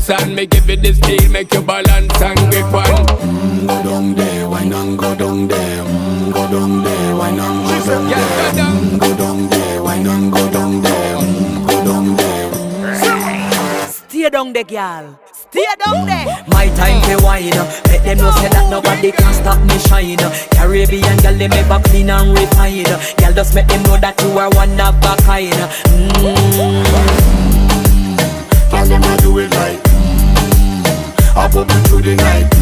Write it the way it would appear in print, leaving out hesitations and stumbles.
dance and me give it this feel, make you balance and grip on. Go down there, why not go down there? Go down there, why not go down there? Go down there, why not go down there? Go down there. Stay down there, girl. Stay down there. My time to wine. Let them know say that nobody can stop me shine. Caribbean girl, they make back clean and refine. Girl, just make them know that you are one of a kind. Tell them I do it right. I pop it through the night.